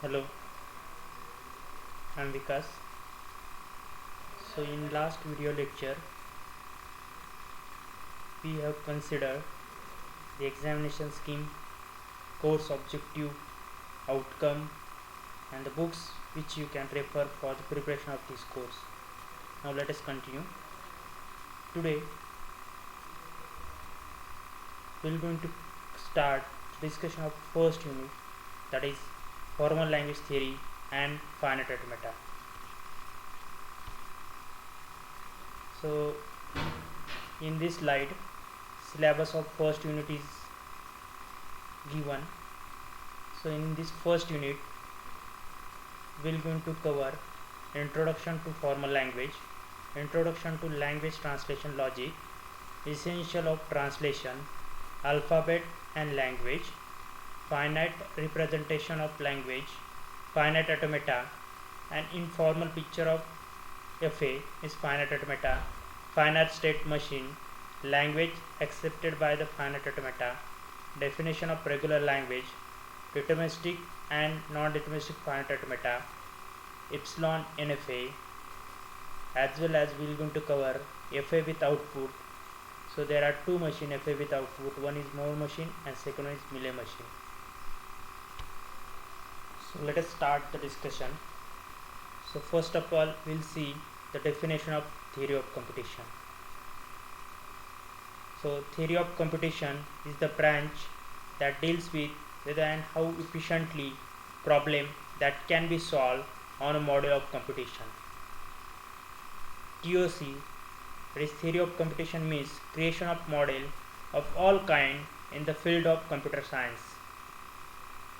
Hello, I'm Vikas. So in last video lecture we have considered the examination scheme, course objective, outcome and the books which you can refer for the preparation of this course. Now let us continue. Today we are going to start discussion of first unit, that is formal language theory and finite automata. So in this slide syllabus of first unit is given. So in this first unit we are going to cover introduction to formal language, introduction to language translation logic, essential of translation, alphabet and language, finite representation of language, finite automata, an informal picture of FA is finite automata, finite state machine, language accepted by the finite automata, definition of regular language, deterministic and non-deterministic finite automata, epsilon NFA, as well as we are going to cover FA with output. So there are two machine FA with output, one is Moore machine and second one is Millet machine. So let us start the discussion. So first of all we'll see the definition of theory of computation. So theory of computation is the branch that deals with whether and how efficiently problem that can be solved on a model of computation. TOC, that is theory of computation, means creation of model of all kind in the field of computer science.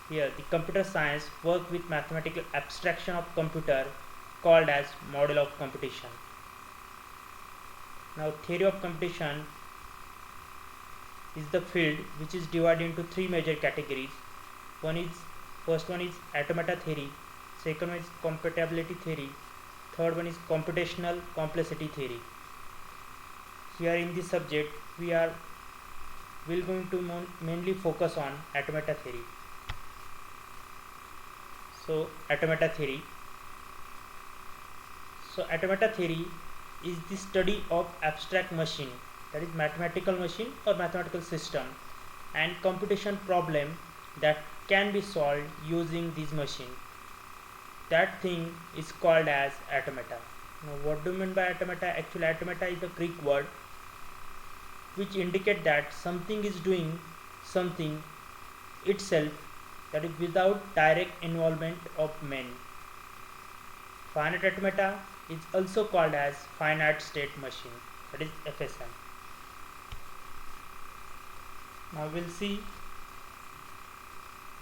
Here the computer science work with mathematical abstraction of computer called as model of computation. Now theory of computation is the field which is divided into three major categories. First one is automata theory, second one is computability theory, third one is computational complexity theory. Here in this subject we will going to mainly focus on automata theory. So automata theory. So automata theory is the study of abstract machine, that is mathematical machine or mathematical system, and computation problem that can be solved using this machine. That thing is called as automata. Now what do you mean by automata? Actually automata is a Greek word which indicate that something is doing something itself, that is without direct involvement of man. Finite automata is also called as finite state machine, that is FSM. Now we'll see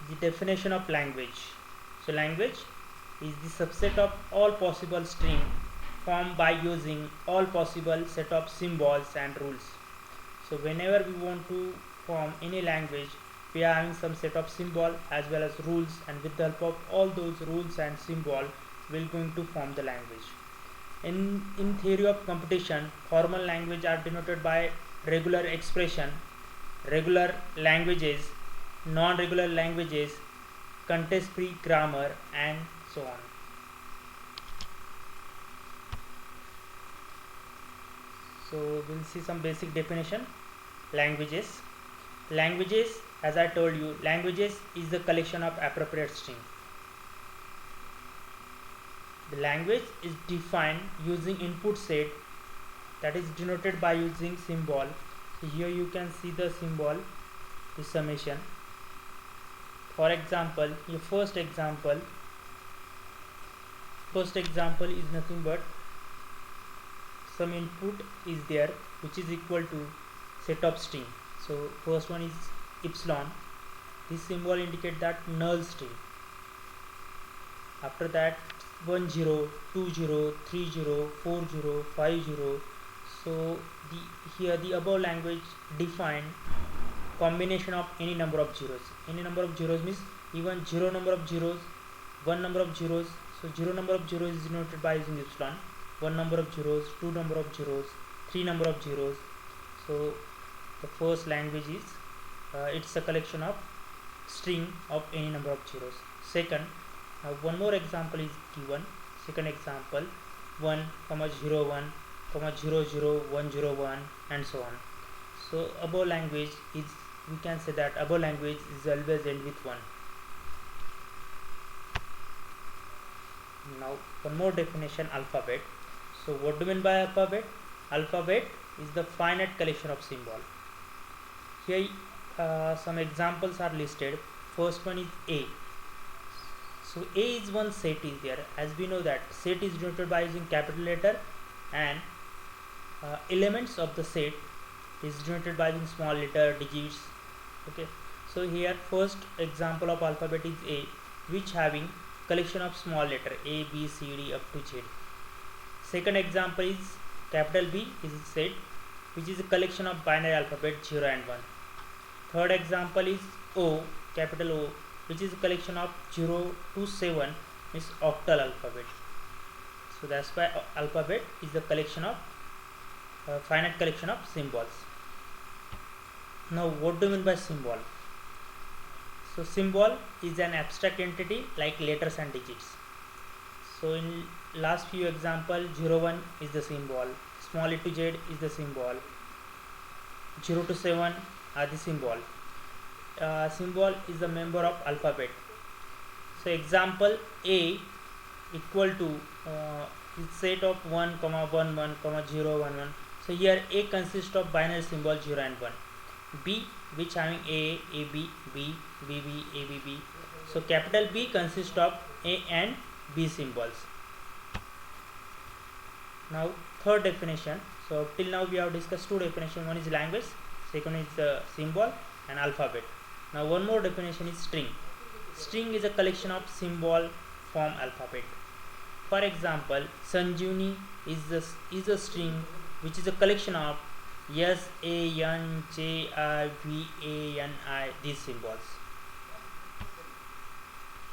the definition of language. So language is the subset of all possible string formed by using all possible set of symbols and rules. So whenever we want to form any language, we are having some set of symbol as well as rules, and with the help of all those rules and symbol we are going to form the language. In theory of computation, formal language are denoted by regular expression, regular languages, non-regular languages, context-free grammar, and so on. So we'll see some basic definition. Languages. Languages, as I told you, languages is the collection of appropriate string. The language is defined using input set, that is denoted by using symbol. So here you can see the symbol, the summation. For example, your first example is nothing but some input is there which is equal to set of string. So first one is epsilon. This symbol indicate that null string. After that 10, 20, 30, 40, 50. So here the above language define combination of any number of zeros. Any number of zeros means even 0 number of zeros, 1 number of zeros. So 0 number of zeros is denoted by using epsilon, 1 number of zeros, 2 number of zeros, 3 number of zeros. So the first language is it's a collection of string of any number of zeros. Second, Now one more example is given. Second example 1, 0, 1, 0, 0, 1, 0, 1 and so on. So above language is, we can say that above language is always end with 1. Now one more definition, alphabet. So what do you mean by alphabet? Alphabet is the finite collection of symbol. Here some examples are listed. First one is A. So A is one set is there. As we know that set is denoted by using capital letter, and elements of the set is denoted by using small letter, digits. Okay. So here first example of alphabet is A, which having collection of small letter A, B, C, D up to Z. Second example is capital B is a set which is a collection of binary alphabet 0 and 1. Third example is O, capital O, which is a collection of 0 to 7, is octal alphabet. So that's why alphabet is the collection of finite collection of symbols. Now what do you mean by symbol? So symbol is an abstract entity like letters and digits. So in last few example, 0, 1 is the symbol, small e to z is the symbol, 0 to 7 are the symbol. Symbol is the member of alphabet. So example A equal to set of 1, 1, 1, 0, 1, 1. So here A consists of binary symbol 0 and 1. B, which having A, AB, B, BB, ABB. So capital B consists of A and B symbols. Now third definition. So till now we have discussed two definitions. One is language, second is the symbol and alphabet. Now one more definition is string. String is a collection of symbol from alphabet. For example, Sanjeevani is a string which is a collection of S, A, N, J, I, V, A, N, I, these symbols.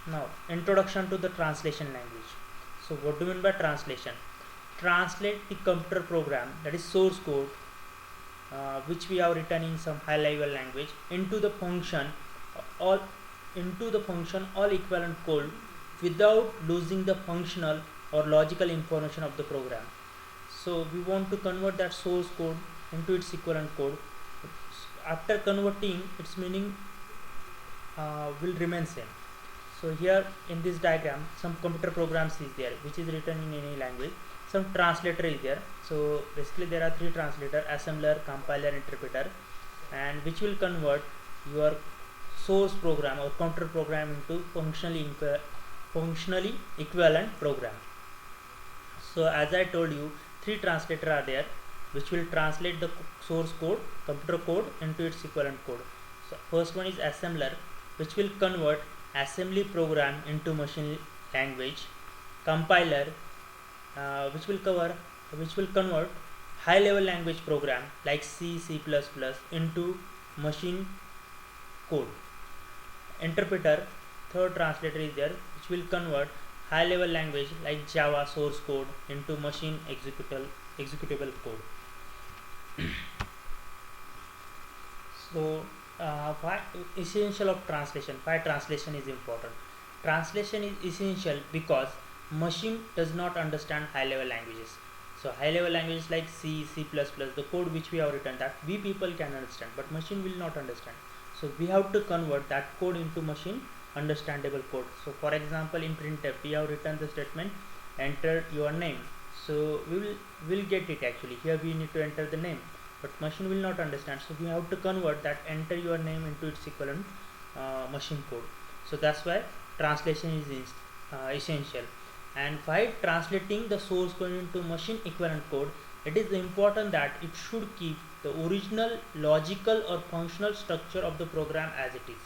Now introduction to the translation language. So what do you mean by translation? Translate the computer program, that is source code, which we have written in some high level language, into the function or all equivalent code without losing the functional or logical information of the program. So we want to convert that source code into its equivalent code. After converting, its meaning will remain same. So here in this diagram some computer programs is there which is written in any language. Some translator is there. So basically there are three translators: assembler, compiler, interpreter, and which will convert your source program or computer program into functionally equivalent program. So as I told you, three translators are there which will translate the source code, computer code, into its equivalent code. So first one is assembler, which will convert assembly program into machine language. Compiler, which will convert high level language program like C, C++ into machine code. Interpreter, third translator is there, which will convert high level language like Java source code into machine executable code. So why essential of translation? Why translation is important? Translation is essential because machine does not understand high level languages. So high level languages like C, C++, the code which we have written, that we people can understand, but machine will not understand. So we have to convert that code into machine understandable code. So for example, in printf we have written the statement enter your name. So we will get it actually. Here we need to enter the name, but machine will not understand. So we have to convert that enter your name into its equivalent machine code. So that's why translation is essential. And while translating the source code into machine equivalent code, it is important that it should keep the original logical or functional structure of the program as it is.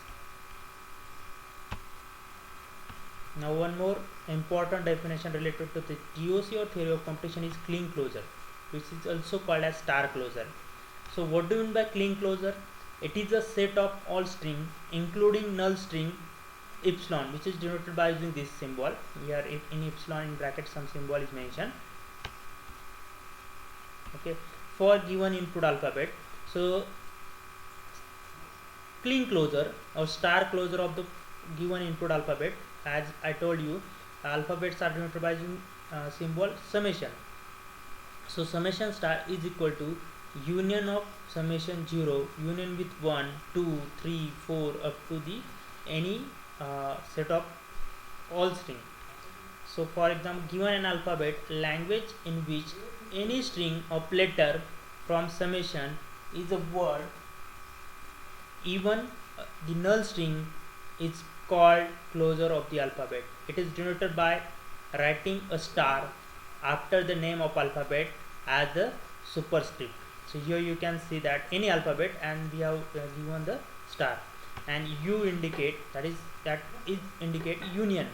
Now one more important definition related to the TOC or theory of computation is clean closure, which is also called as star closure. So what do you mean by clean closure? It is a set of all string including null string epsilon, which is denoted by using this symbol. Here in epsilon in bracket some symbol is mentioned. Okay, for given input alphabet. So clean closure or star closure of the given input alphabet. As I told you, alphabets are denoted by symbol summation. So summation star is equal to union of summation 0 union with 1 2 3 4 up to the any set of all string. So for example, given an alphabet language in which any string of letter from summation is a word, even the null string is called closure of the alphabet. It is denoted by writing a star after the name of alphabet as the superscript. So here you can see that any alphabet and we have given the star, and U indicate that is indicate union.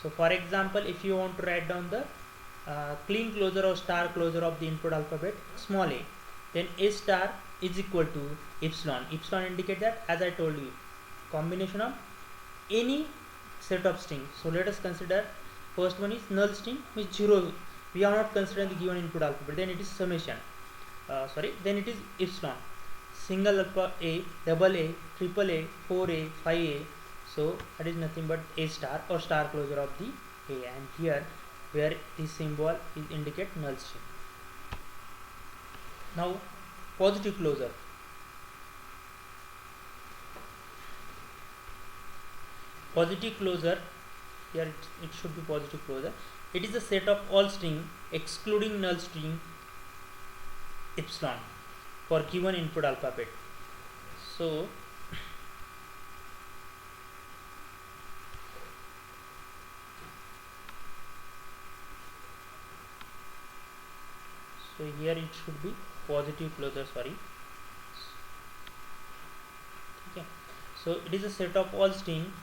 So for example, if you want to write down the clean closure or star closure of the input alphabet small a, then A star is equal to epsilon. Epsilon indicate that, as I told you, combination of any set of strings. So let us consider first one is null string with 0. We are not considering the given input alphabet. Then it is summation. Then it is epsilon. Single alpha A, double A, triple A, 4A, 5A. So that is nothing but A star or star closure of the A. And here where this symbol is indicate null string. Now positive closure. Positive closure, here it should be positive closure. It is a set of all string excluding null string epsilon for given input alphabet. So here it should be positive closure, sorry. Okay, so it is a set of all string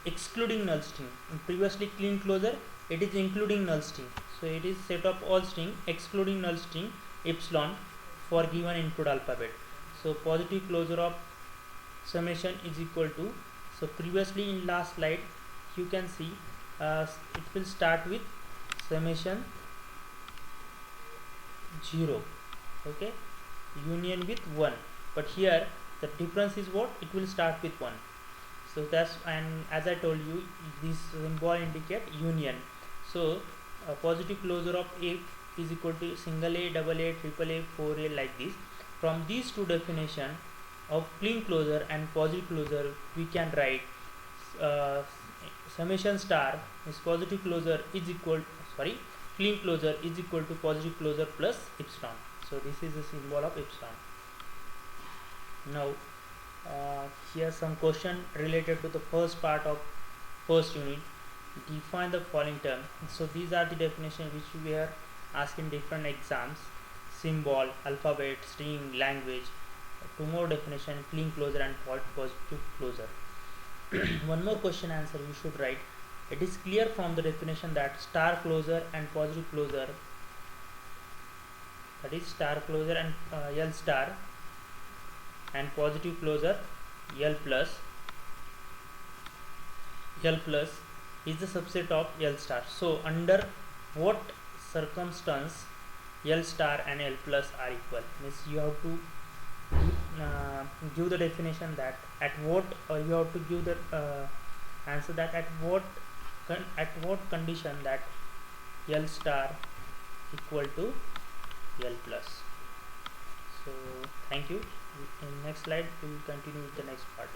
excluding null string. In previously clean closure, it is including null string. So it is set of all string excluding null string epsilon for given input alphabet. So positive closure of summation is equal to, so previously in last slide you can see it will start with summation 0, okay, union with 1, but here the difference is what, it will start with 1. So that's, and as I told you, this symbol indicate union. So a positive closure of A is equal to single A, double A, triple A, 4A, like this. From these two definition of clean closure and positive closure, we can write summation star is positive closure is equal, sorry, clean closure is equal to positive closure plus epsilon. So this is the symbol of epsilon. Now here some question related to the first part of first unit. Define the following term. So these are the definition which we are asked in different exams: symbol, alphabet, string, language. Two more definition: clean closure and positive closure. One more question answer you should write. It is clear from the definition that star closure and positive closure, that is star closure and L star, and positive closure L plus is the subset of L star. So under what circumstance L star and L plus are equal? Means you have to give the definition that at what, or you have to give the answer that at what condition that L star equal to L plus. So thank you. In next slide we will continue with the next part.